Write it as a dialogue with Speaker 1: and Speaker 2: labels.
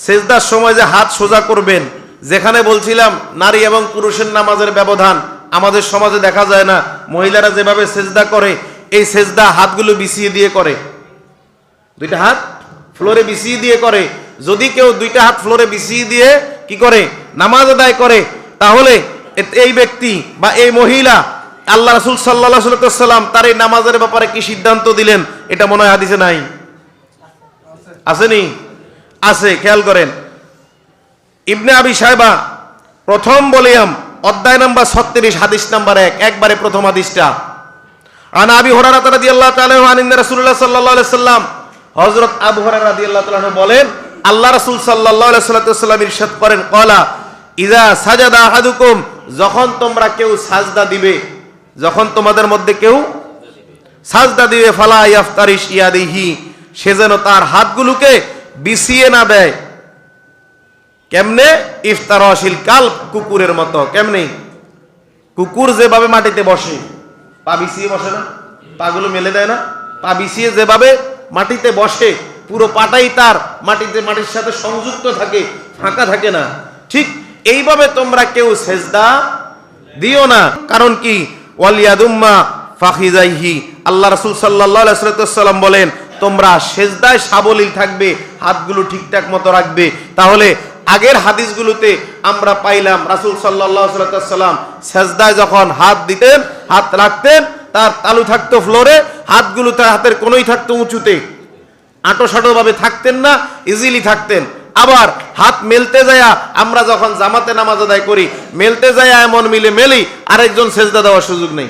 Speaker 1: সেজদার সময় যে হাত সোজা করবেন, যেখানে বলছিলাম নারী এবং পুরুষের নামাজের ব্যবধান আমাদের সমাজে দেখা যায় না। মহিলারা যেভাবে সেজদা করে, এই সেজদা হাতগুলো বিছিয়ে দিয়ে করে, দুইটা হাত ফ্লোরে বিছিয়ে দিয়ে করে। যদি কেউ দুইটা হাত ফ্লোরে বিছিয়ে দিয়ে কি করে নামাজ আদায় করে, তাহলে এই ব্যক্তি বা এই মহিলা, আল্লাহ রাসূল সাল্লাল্লাহু আলাইহি ওয়াসাল্লাম তার এই নামাজের ব্যাপারে কি সিদ্ধান্ত দিলেন, এটা মনে হয় হাদিসে নাই? আসেনি? আছে, খেয়াল করেন। ইবনে আবি শায়বা প্রথম ভলিউম অধ্যায় নাম্বার 36 হাদিস নাম্বার 1, একবারে প্রথম হাদিসটা। আন আবি হুরায়রা রাদিয়াল্লাহু তাআলা আন রাসূলুল্লাহ সাল্লাল্লাহু আলাইহি ওয়াসাল্লাম, হযরত আবু হুরায়রা রাদিয়াল্লাহু তাআলা বলেন, আল্লাহ রাসূল সাল্লাল্লাহু আলাইহি ওয়াসাল্লাম ইরশাদ করেন, ক্বালা ইযা সাজাদা আহাদুকুম, যখন তোমরা কেউ সাজদা দিবে, যখন তোমাদের মধ্যে কেউ সাজদা দিবে, ফালা ইয়াফতারিশ ইয়াদিহি, সে যেন তার হাতগুলোকে বিছিয়ে না দেয়। কেমনে? ইফতারাশিল কালব, কুকুরের মতো। কেমনে? কুকুর যেভাবে মাটিতে বসে, পা বিছিয়ে বসে না, পাগুলো মেলে দেয় না, পা বিছিয়ে যেভাবে মাটিতে বসে, পুরো পাটাই তার মাটির সাথে সংযুক্ত থাকে, ফাঁকা থাকে না। ঠিক এইভাবে তোমরা কেউ সেজদা দিও না। কারণ কি? ওয়ালিয়াদুম্মা ফাখিজাইহি, আল্লাহ রাসূল সাল্লাল্লাহু আলাইহি ওয়াসাল্লাম বলেন, তোমরা সেজদায় সাবলীল থাকবে, হাতগুলো ঠিকঠাক মতো রাখবে। তাহলে আগের হাদিসগুলোতে আমরা পাইলাম রাসূল সাল্লাল্লাহু আলাইহি ওয়াসাল্লাম সেজদায় যখন হাত দিতেন, হাত রাখতেন, তার তালু থাকতো ফ্লোরে, হাতগুলো তার হাতের কোনোই থাকতো উঁচুতে, আঁটো ভাবে থাকতেন না, ইজিলি থাকতেন। আবার হাত মেলতে যায়া, আমরা যখন জামাতে নামাজ আদায় করি, মেলতে যায়া এমন মেলি আরেকজন সেজদা দেওয়ার সুযোগ নেই।